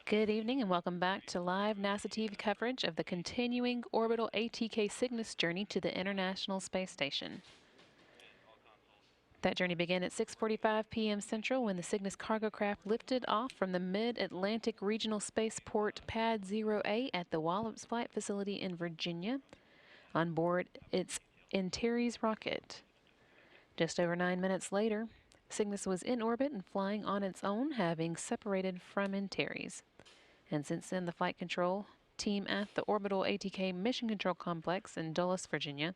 Good evening and welcome back to live NASA TV coverage of the continuing Orbital ATK Cygnus journey to the International Space Station. That journey began at 6:45 p.m. Central when the Cygnus cargo craft lifted off from the Mid-Atlantic Regional Spaceport Pad 0A at the Wallops Flight Facility in Virginia. On board its Antares rocket. Just over 9 minutes later, Cygnus was in orbit and flying on its own, having separated from Antares. And since then, the flight control team at the Orbital ATK Mission Control Complex in Dulles, Virginia,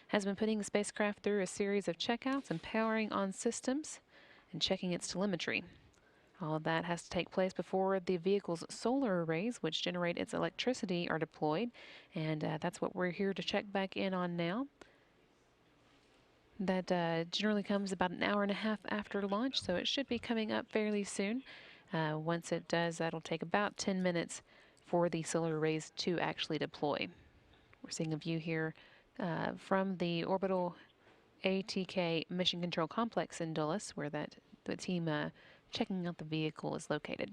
has been putting the spacecraft through a series of checkouts and powering on systems and checking its telemetry. All of that has to take place before the vehicle's solar arrays, which generate its electricity, are deployed, and that's what we're here to check back in on now. That generally comes about an hour and a half after launch, so it should be coming up fairly soon. Once it does, that'll take about 10 minutes for the solar arrays to actually deploy. We're seeing a view here from the Orbital ATK Mission Control Complex in Dulles, where the team checking out the vehicle is located.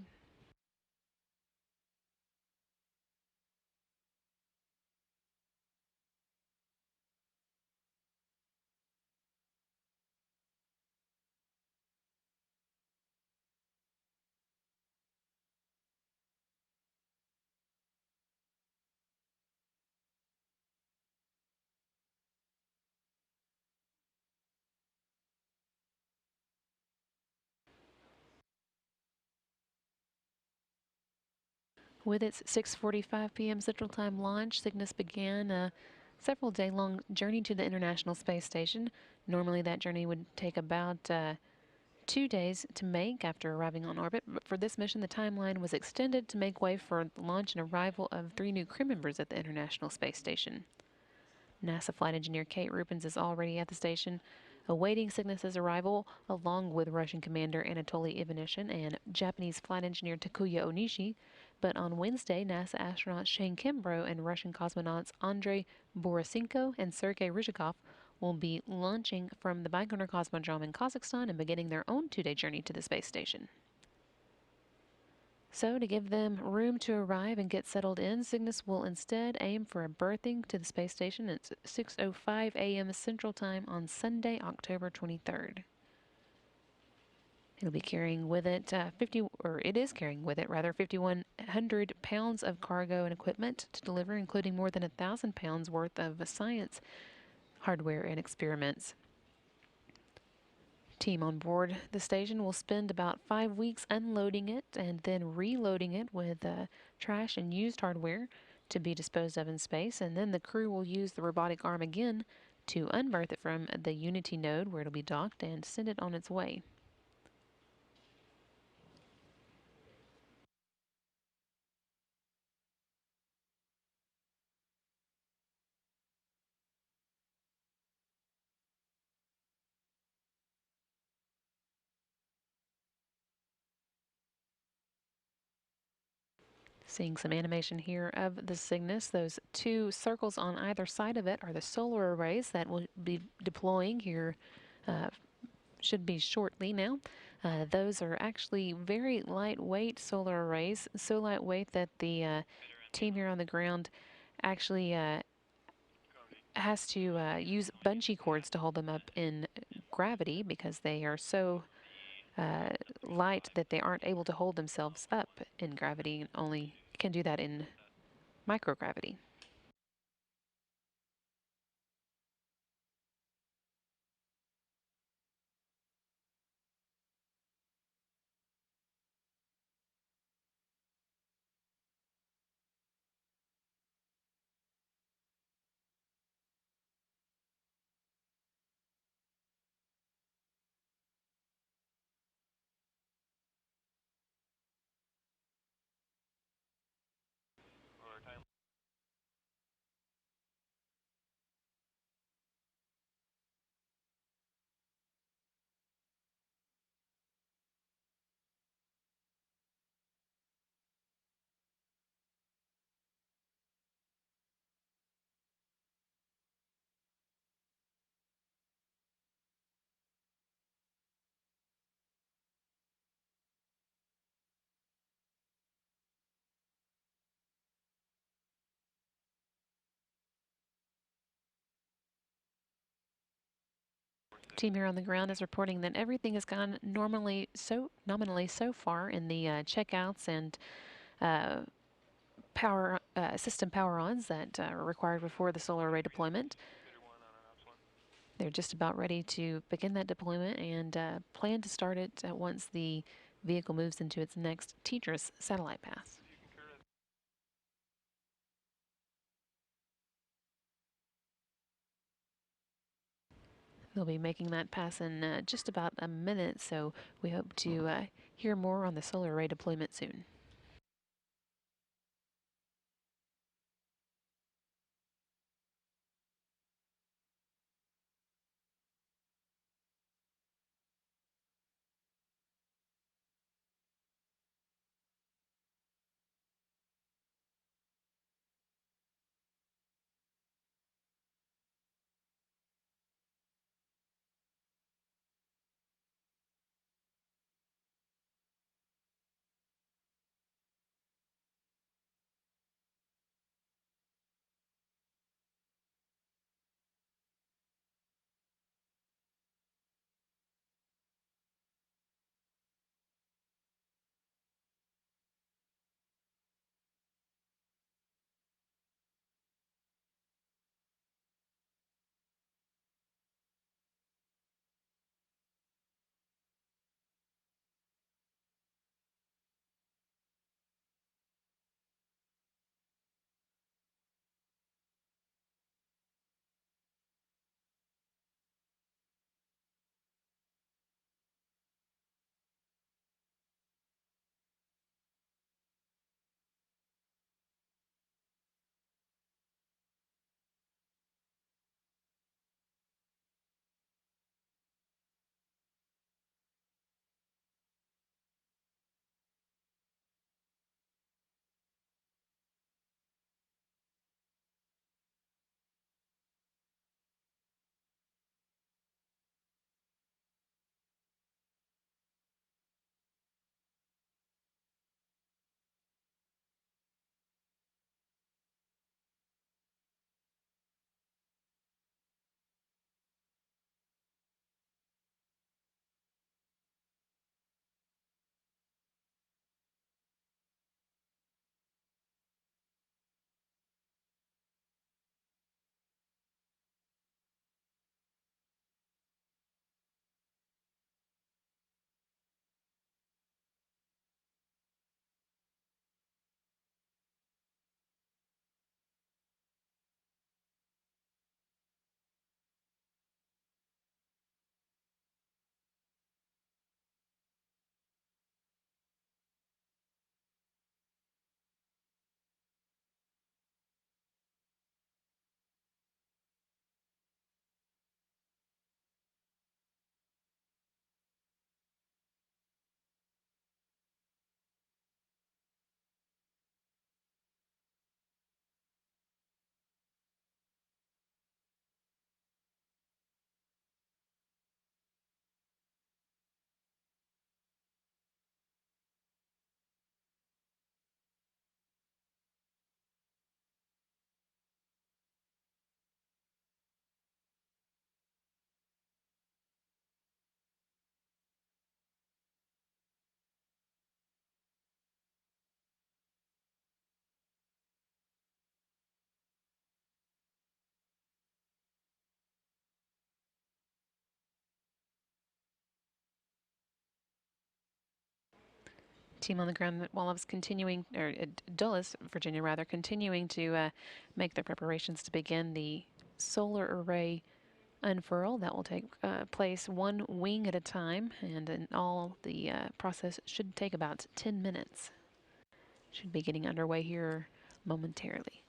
With its 6:45 p.m. Central Time launch, Cygnus began a several day-long journey to the International Space Station. Normally that journey would take about 2 days to make after arriving on orbit, but for this mission the timeline was extended to make way for the launch and arrival of 3 new crew members at the International Space Station. NASA flight engineer Kate Rubins is already at the station, awaiting Cygnus's arrival, along with Russian commander Anatoly Ivanishin and Japanese flight engineer Takuya Onishi. But on Wednesday, NASA astronauts Shane Kimbrough and Russian cosmonauts Andrei Borisenko and Sergei Ryzhikov will be launching from the Baikonur Cosmodrome in Kazakhstan and beginning their own 2-day journey to the space station. So, to give them room to arrive and get settled in, Cygnus will instead aim for a berthing to the space station at 6:05 a.m. Central Time on Sunday, October 23rd. It'll be carrying with it 5,100 pounds of cargo and equipment to deliver, including more than 1,000 pounds worth of science, hardware, and experiments. Team on board the station will spend about 5 weeks unloading it and then reloading it with trash and used hardware to be disposed of in space, and then the crew will use the robotic arm again to unberth it from the Unity node where it'll be docked and send it on its way. Seeing some animation here of the Cygnus. Those 2 circles on either side of it are the solar arrays that will be deploying here, should be shortly now. Those are actually very lightweight solar arrays, so lightweight that the team here on the ground actually has to use bungee cords to hold them up in gravity because they are so light that they aren't able to hold themselves up in gravity and only can do that in microgravity. Team here on the ground is reporting that everything has gone nominally so far in the checkouts and power system power-ons that are required before the solar array deployment. They're just about ready to begin that deployment and plan to start it once the vehicle moves into its next TDRS satellite path. They'll be making that pass in just about a minute, so we hope to hear more on the solar array deployment soon. Team on the ground at Wallops continuing, or Dulles, Virginia rather, continuing to make their preparations to begin the solar array unfurl. That will take place one wing at a time, and in all, the process should take about 10 minutes. Should be getting underway here momentarily.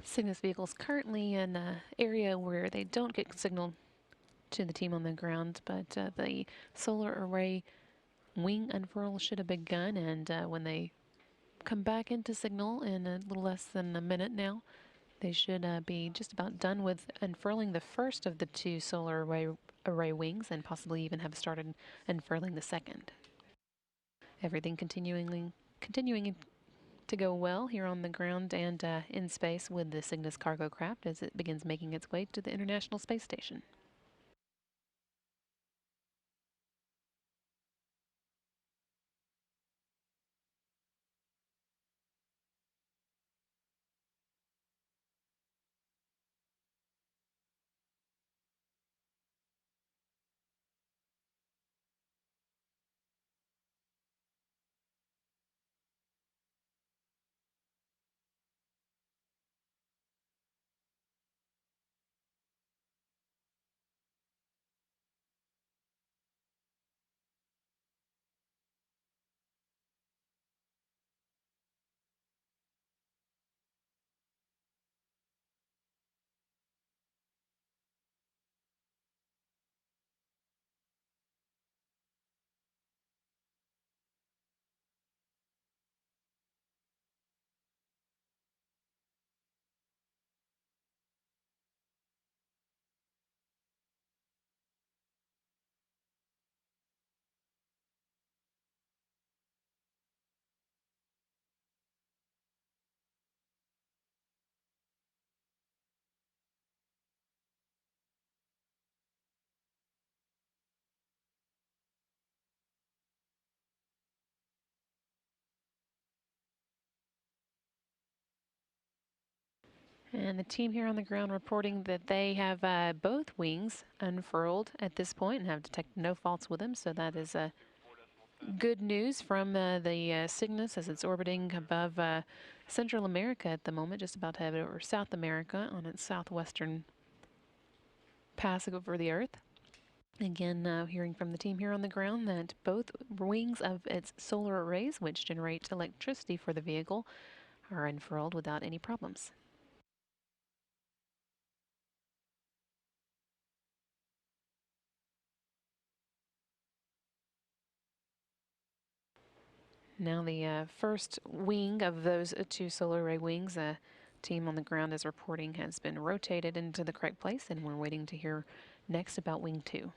Cygnus vehicles currently in an area where they don't get signal to the team on the ground, but the solar array wing unfurl should have begun, and when they come back into signal in a little less than a minute now, they should be just about done with unfurling the first of the two solar array wings, and possibly even have started unfurling the second. Everything continuing to go well here on the ground and in space with the Cygnus cargo craft as it begins making its way to the International Space Station. And the team here on the ground reporting that they have both wings unfurled at this point and have detected no faults with them. So that is good news from the Cygnus as it's orbiting above Central America at the moment, just about to head over South America on its southwestern pass over the Earth. Again, hearing from the team here on the ground that both wings of its solar arrays, which generate electricity for the vehicle, are unfurled without any problems. Now the first wing of those two solar array wings, team on the ground is reporting has been rotated into the correct place, and we're waiting to hear next about wing 2.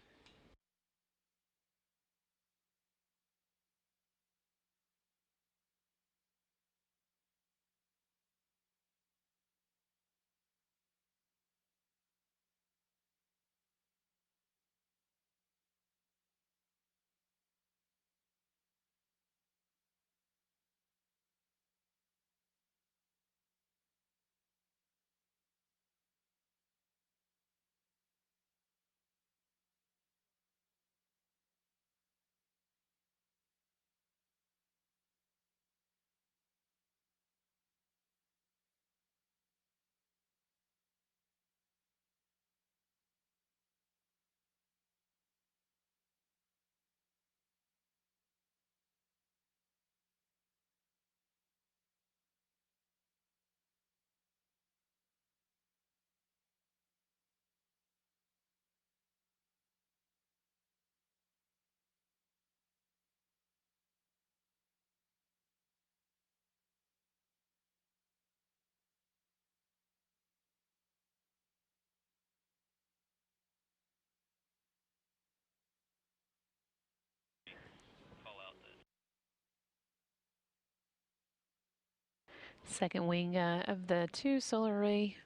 Second wing of the two solar array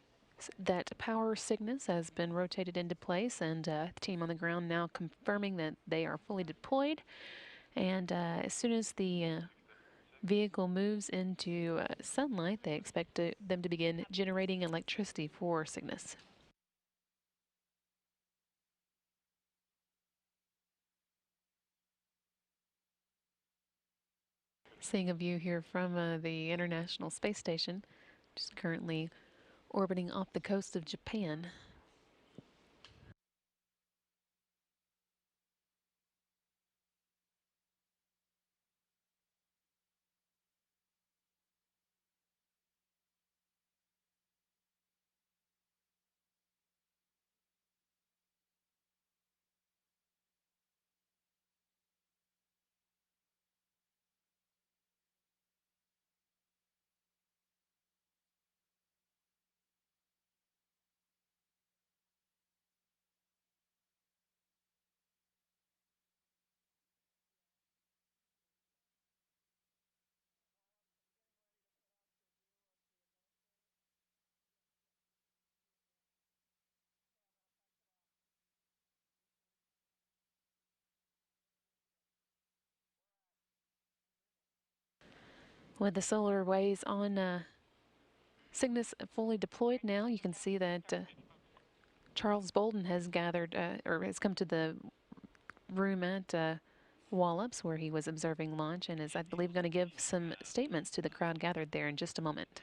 that power Cygnus has been rotated into place, and the team on the ground now confirming that they are fully deployed. And as soon as the vehicle moves into sunlight, they expect them to begin generating electricity for Cygnus. Seeing a view here from the International Space Station, which is currently orbiting off the coast of Japan. With the solar arrays on Cygnus fully deployed now, you can see that Charles Bolden has gathered or has come to the room at Wallops, where he was observing launch, and is, I believe, going to give some statements to the crowd gathered there in just a moment.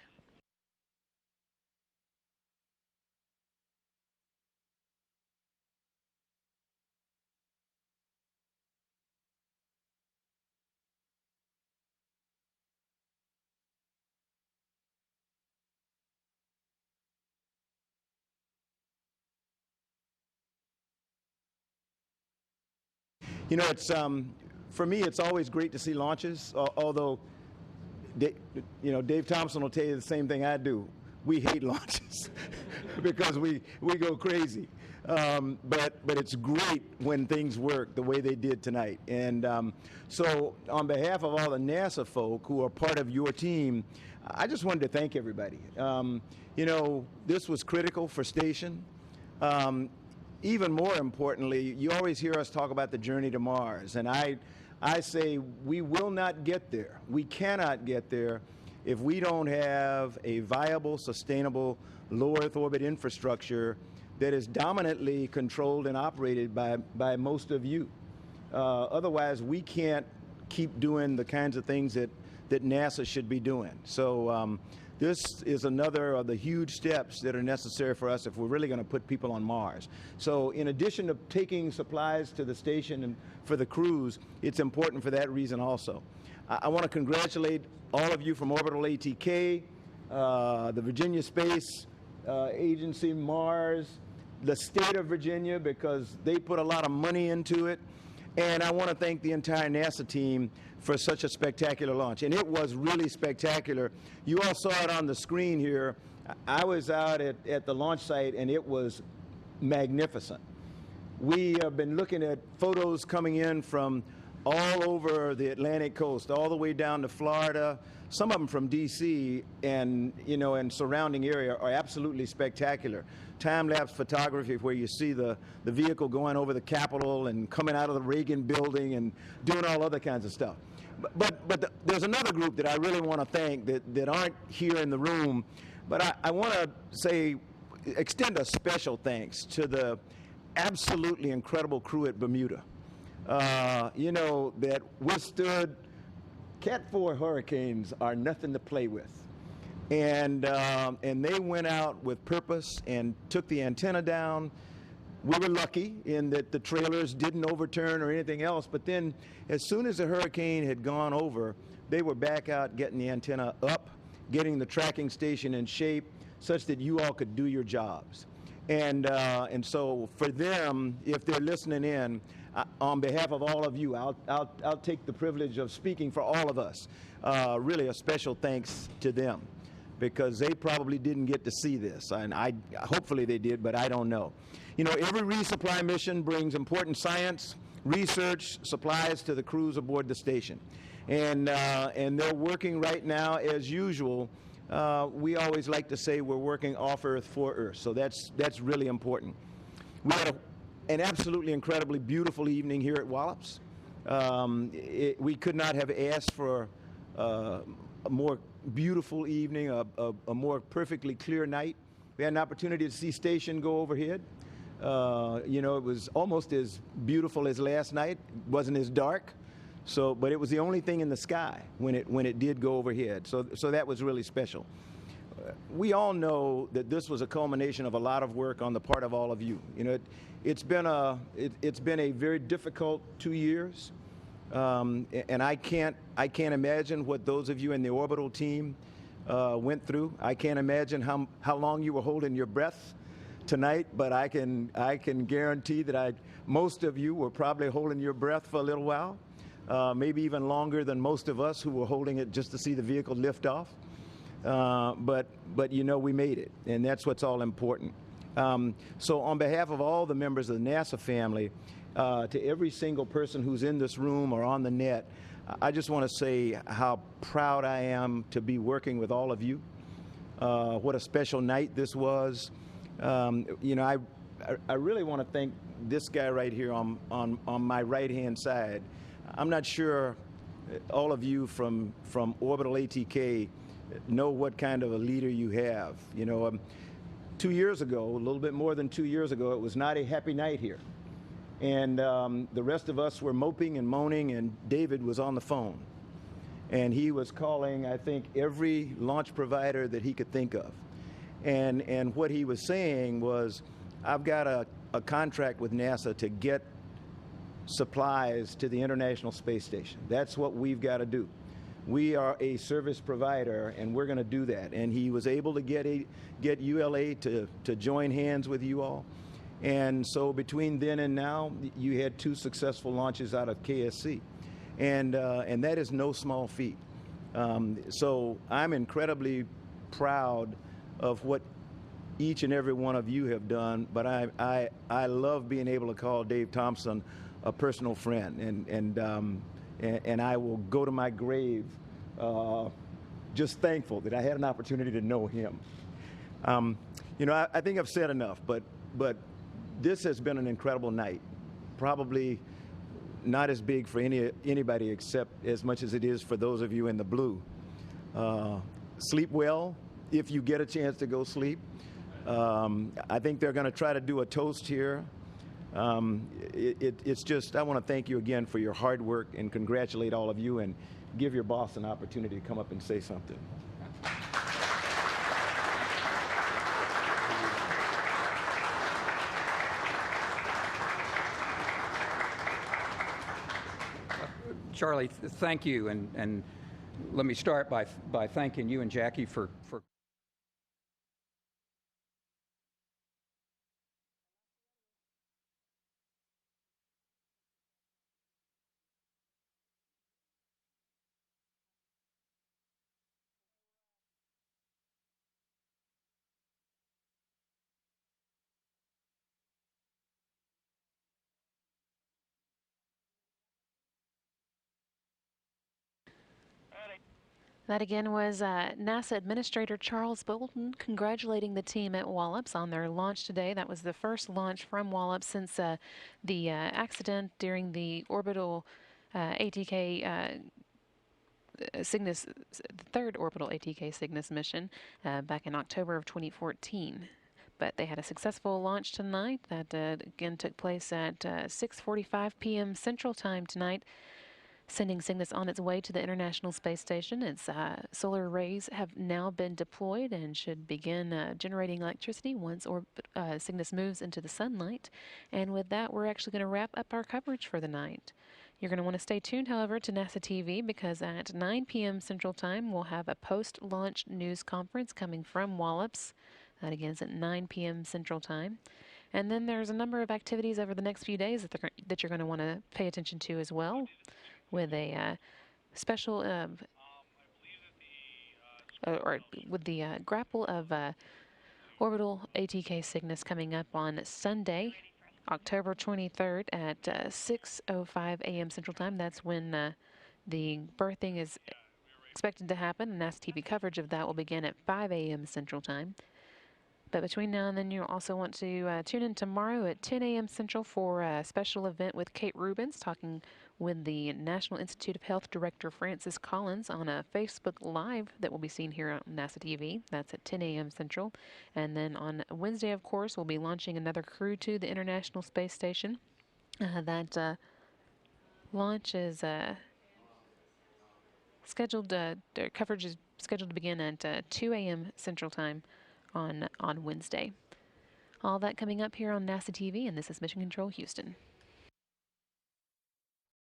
You know, it's for me, it's always great to see launches. Although, Dave Thompson will tell you the same thing I do. We hate launches because we go crazy. But it's great when things work the way they did tonight. And so, on behalf of all the NASA folk who are part of your team, I just wanted to thank everybody. This was critical for station. Even more importantly, you always hear us talk about the journey to Mars, and I say we will not get there. We cannot get there if we don't have a viable, sustainable low Earth orbit infrastructure that is dominantly controlled and operated by most of you. Otherwise, we can't keep doing the kinds of things that NASA should be doing. So this is another of the huge steps that are necessary for us if we're really going to put people on Mars. So in addition to taking supplies to the station and for the crews, it's important for that reason also. I want to congratulate all of you from Orbital ATK, the Virginia Space Agency, Mars, the state of Virginia, because they put a lot of money into it. And I want to thank the entire NASA team for such a spectacular launch. And it was really spectacular. You all saw it on the screen here. I was out at the launch site, and it was magnificent. We have been looking at photos coming in from all over the Atlantic coast, all the way down to Florida. Some of them from D.C. and surrounding area are absolutely spectacular. Time-lapse photography where you see the vehicle going over the Capitol and coming out of the Reagan building and doing all other kinds of stuff. But there's another group that I really want to thank that aren't here in the room, but I want to extend a special thanks to the absolutely incredible crew at Bermuda. That withstood Cat 4 hurricanes are nothing to play with. And they went out with purpose and took the antenna down. We were lucky in that the trailers didn't overturn or anything else, but then as soon as the hurricane had gone over, they were back out getting the antenna up, getting the tracking station in shape such that you all could do your jobs. And so for them, if they're listening in, on behalf of all of you, I'll take the privilege of speaking for all of us. Really a special thanks to them, because they probably didn't get to see this, and hopefully they did, but I don't know. Every resupply mission brings important science, research, supplies to the crews aboard the station, and they're working right now as usual. We always like to say we're working off Earth for Earth, so that's really important. We had an absolutely incredibly beautiful evening here at Wallops. We could not have asked for a more beautiful evening, a more perfectly clear night. We had an opportunity to see station go overhead. It was almost as beautiful as last night. It wasn't as dark, but it was the only thing in the sky when it did go overhead. So that was really special. We all know that this was a culmination of a lot of work on the part of all of you. It's been a very difficult 2 years. And I can't imagine what those of you in the Orbital team went through. I can't imagine how long you were holding your breath tonight, but I can guarantee that most of you were probably holding your breath for a little while, maybe even longer than most of us who were holding it just to see the vehicle lift off. But we made it, and that's what's all important. So on behalf of all the members of the NASA family, to every single person who's in this room or on the net, I just want to say how proud I am to be working with all of you. What a special night this was. I really want to thank this guy right here on my right-hand side. I'm not sure all of you from Orbital ATK know what kind of a leader you have. 2 years ago, a little bit more than 2 years ago, it was not a happy night here. And the rest of us were moping and moaning, and David was on the phone. And he was calling, I think, every launch provider that he could think of. And what he was saying was, I've got a contract with NASA to get supplies to the International Space Station. That's what we've got to do. We are a service provider, and we're going to do that. And he was able to get ULA to join hands with you all. And so between then and now, you had 2 successful launches out of KSC. And that is no small feat. So I'm incredibly proud of what each and every one of you have done, but I love being able to call Dave Thompson a personal friend, and I will go to my grave just thankful that I had an opportunity to know him. I think I've said enough, but this has been an incredible night. Probably not as big for anybody except as much as it is for those of you in the blue. Sleep well if you get a chance to go sleep. I think they're going to try to do a toast here. It's just, I want to thank you again for your hard work and congratulate all of you and give your boss an opportunity to come up and say something. Charlie, thank you, and let me start by thanking you and Jackie for That again was NASA Administrator Charles Bolton congratulating the team at Wallops on their launch today. That was the first launch from Wallops since the accident during the Orbital ATK Cygnus, the third Orbital ATK Cygnus mission back in October of 2014. But they had a successful launch tonight that again took place at 6:45 p.m. Central Time tonight, sending Cygnus on its way to the International Space Station. Its solar arrays have now been deployed and should begin generating electricity once Cygnus moves into the sunlight. And with that, we're actually going to wrap up our coverage for the night. You're going to want to stay tuned, however, to NASA TV, because at 9 p.m. Central Time, we'll have a post-launch news conference coming from Wallops. That again is at 9 p.m. Central Time. And then there's a number of activities over the next few days that you're going to want to pay attention to as well, with a special, or with the grapple of Orbital ATK Cygnus coming up on Sunday, October 23rd at 6:05 a.m. Central Time. That's when the berthing is expected to happen, and NASA TV coverage of that will begin at 5 a.m. Central Time. But between now and then, you'll also want to tune in tomorrow at 10 a.m. Central for a special event with Kate Rubens, talking with the National Institute of Health Director Francis Collins on a Facebook Live that will be seen here on NASA TV. That's at 10 a.m. Central. And then on Wednesday, of course, we'll be launching another crew to the International Space Station. That launch is scheduled, coverage is scheduled to begin at 2 a.m. Central Time on Wednesday. All that coming up here on NASA TV, and this is Mission Control Houston.